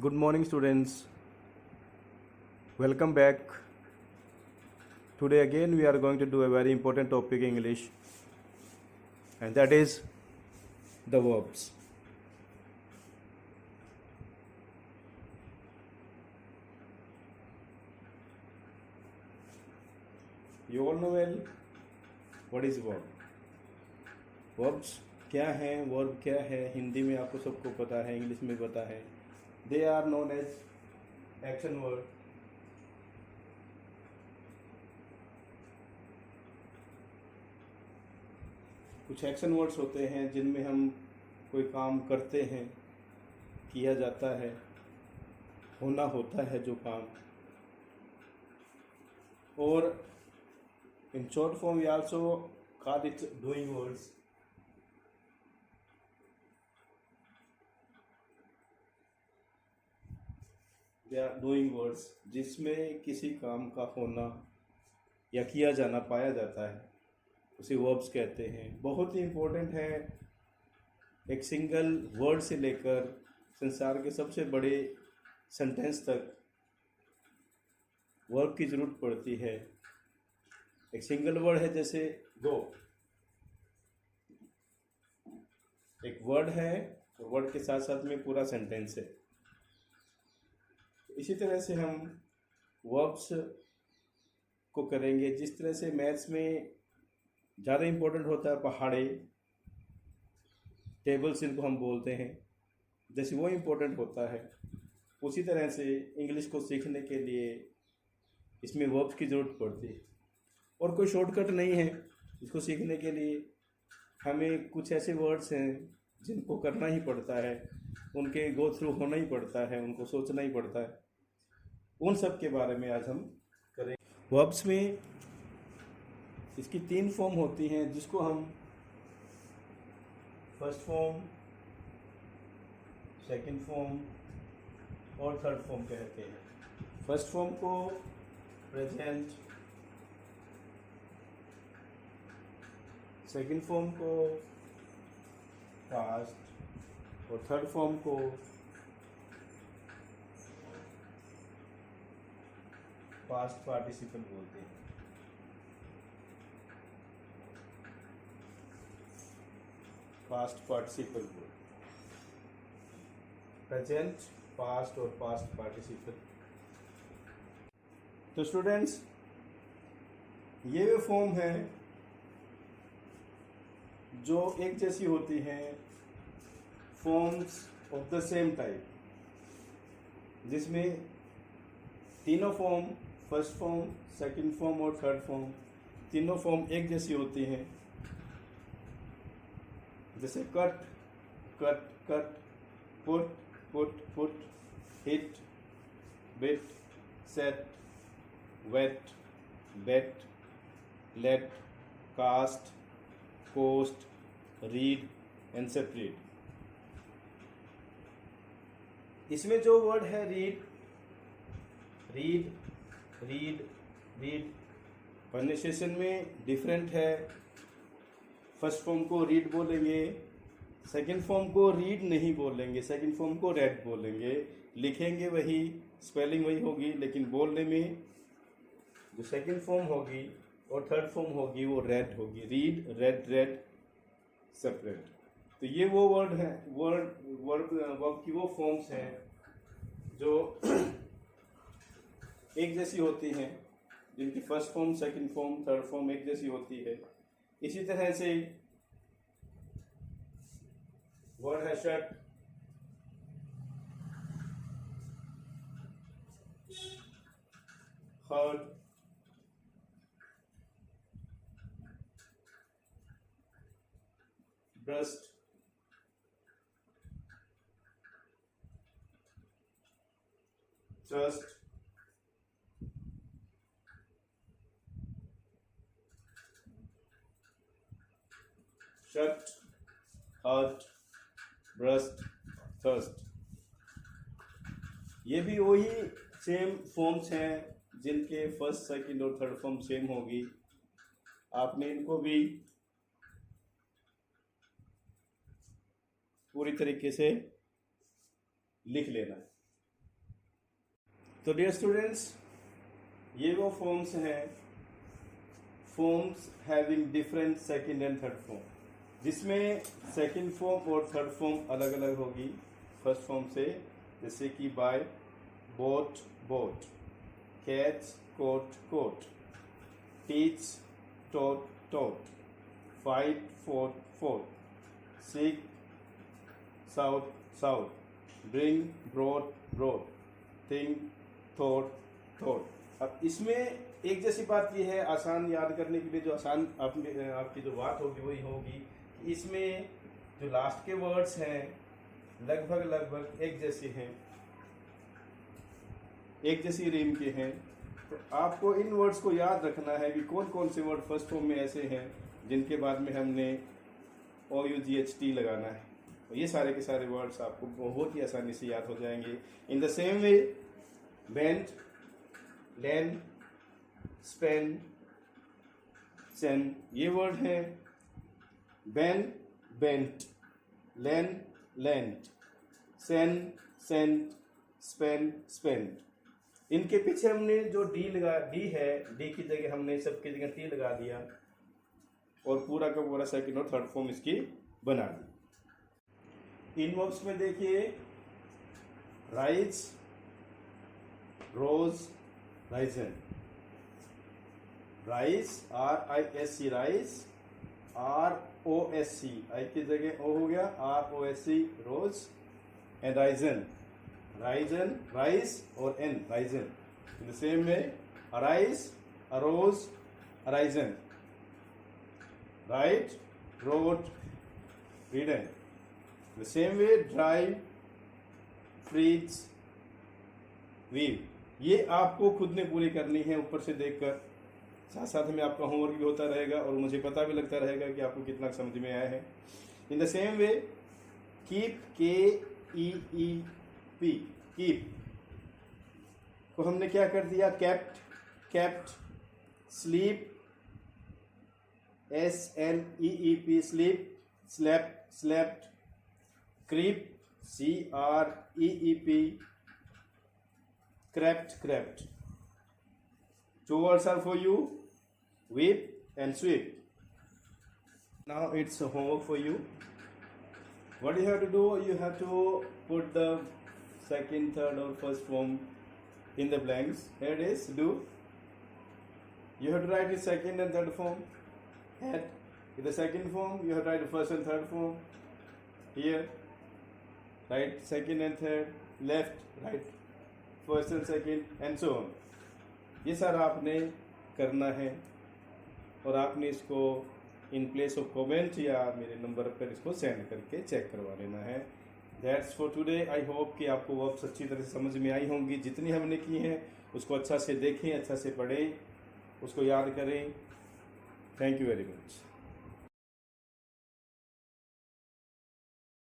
Good morning, students. Welcome back. Today again we are going to do a very important topic in English, and that is the verbs. You all know well what is verb. Verbs क्या हैं, verb क्या है, हिंदी में आपको सबको पता है, English में पता है. They are known as action word. कुछ एक्शन वर्ड्स होते हैं जिनमें हम कोई काम करते हैं, किया जाता है, होना होता है जो काम. और in short form we also call it doing words. They are doing words जिसमें किसी काम का होना या किया जाना पाया जाता है, उसे वर्ब्स कहते हैं. बहुत ही इम्पोर्टेंट है. एक सिंगल वर्ड से लेकर संसार के सबसे बड़े सेंटेंस तक वर्ब की ज़रूरत पड़ती है. एक सिंगल वर्ड है जैसे गो, एक वर्ड है और वर्ड के साथ साथ में पूरा सेंटेंस है. इसी तरह से हम वर्ब्स को करेंगे. जिस तरह से मैथ्स में ज़्यादा इम्पोर्टेंट होता है पहाड़े, टेबल्स जिनको हम बोलते हैं, जैसे वो इम्पोर्टेंट होता है, उसी तरह से इंग्लिश को सीखने के लिए इसमें वर्ब्स की ज़रूरत पड़ती है. और कोई शॉर्टकट नहीं है इसको सीखने के लिए. हमें कुछ ऐसे वर्ड्स हैं जिनको करना ही पड़ता है, उनके गो थ्रू होना ही पड़ता है, उनको सोचना ही पड़ता है. उन सब के बारे में आज हम करेंगे. वर्ब्स में इसकी 3 फॉर्म होती हैं जिसको हम फर्स्ट फॉर्म, सेकंड फॉर्म और थर्ड फॉर्म कहते हैं. फर्स्ट फॉर्म को प्रेजेंट, सेकंड फॉर्म को पास्ट और थर्ड फॉर्म को पास्ट पार्टिसिपल बोलते हैं. पास्ट पार्टिसिपल बोल, प्रेजेंट, पास्ट और पास्ट पार्टिसिपल. तो स्टूडेंट्स, ये वे फॉर्म है जो एक जैसी होती हैं, forms of the same type, जिसमें तीनों form, first form, second form और थर्ड फॉर्म, तीनों फॉर्म एक जैसी होती हैं. जैसे cut, cut, cut, put, put, put, hit, bit, set, wet, bet, let, cast, cost, read and separate. इसमें जो वर्ड है read, read, read, read, pronunciation में डिफरेंट है. फर्स्ट फॉर्म को रीड बोलेंगे, सेकंड फॉर्म को रीड नहीं बोलेंगे, सेकंड फॉर्म को रेड बोलेंगे. लिखेंगे वही, स्पेलिंग वही होगी, लेकिन बोलने में जो सेकंड फॉर्म होगी और थर्ड फॉर्म होगी वो रेड होगी. Read, red, red, separate. तो ये वो वर्ड है, वर्ब की वो फॉर्म्स हैं जो एक जैसी होती हैं, जिनकी first form, second form, third form एक जैसी होती है. इसी तरह से वर्ड है shut, hurt, burst, trust, shut, hurt, burst, thirst. ये भी वही सेम फॉर्म्स हैं जिनके फर्स्ट, सेकंड और थर्ड फॉर्म सेम होगी. आपने इनको भी पूरी तरीके से लिख लेना है. तो डियर स्टूडेंट्स, ये वो फॉर्म्स हैं, forms having different second and third form, जिसमें सेकंड फॉर्म और थर्ड फॉर्म अलग अलग होगी फर्स्ट फॉर्म से, जैसे कि buy, bought bought, catch caught caught, teach taught taught, fight fought fought, seek sought sought, bring brought brought, think thought thought. अब इसमें एक जैसी बात यह है, आसान याद करने के लिए जो आसान आपकी जो बात होगी वही होगी, इसमें जो लास्ट के वर्ड्स हैं लगभग एक जैसे हैं, एक जैसी रीम के हैं। तो आपको इन वर्ड्स को याद रखना है कि कौन कौन से वर्ड फर्स्ट फॉर्म में ऐसे हैं जिनके बाद में हमने OUGHT लगाना है। तो ये सारे के सारे वर्ड्स आपको बहुत ही आसानी से याद हो जाएंगे। In the same way, bend, lend, spend, send, ये वर्ड हैं। Bend bent, lend lent, send sent, spend spent. इनके पीछे हमने जो डी है, डी की जगह हमने सबकी जगह टी लगा दिया और पूरा का पूरा सेकंड और थर्ड फॉर्म इसकी बना दी। इन वर्ब्स में देखिए, rise, rose, risen, rise RISC, rise, ROSC, I की जगह ओ हो गया, ROSC, rose, and risen, risen, rise और N, risen. In the same way, arise, arose, arisen, ride, rode, ridden. The same way, drive, freeze, weave. ये आपको खुद ने पूरी करनी है ऊपर से देखकर, साथ साथ में आपका होमवर्क भी होता रहेगा और मुझे पता भी लगता रहेगा कि आपको कितना समझ में आया है। In the same way, keep, KEEP, keep को हमने क्या कर दिया, kept, kept, sleep, SLEEP, sleep, slept, slept, creep, CREEP, crept, crept. Two words are for you, whip and sweep. Now it's a homework for you. What you have to do, you have to put the second, third or first form in the blanks. Here it is, do. You have to write the second and third form. Head. In the second form, you have to write the first and third form. Here, write second and third. Left, right, first and second, and so on. ये सारा आपने करना है और आपने इसको in place of comment या मेरे नंबर पर इसको सेंड करके चेक करवा लेना है। That's for today. I hope कि आपको वर्ब्स अच्छी तरह से समझ में आई होंगी। जितनी हमने की हैं उसको अच्छा से देखें, अच्छा से पढ़ें, उसको याद करें। Thank you very much.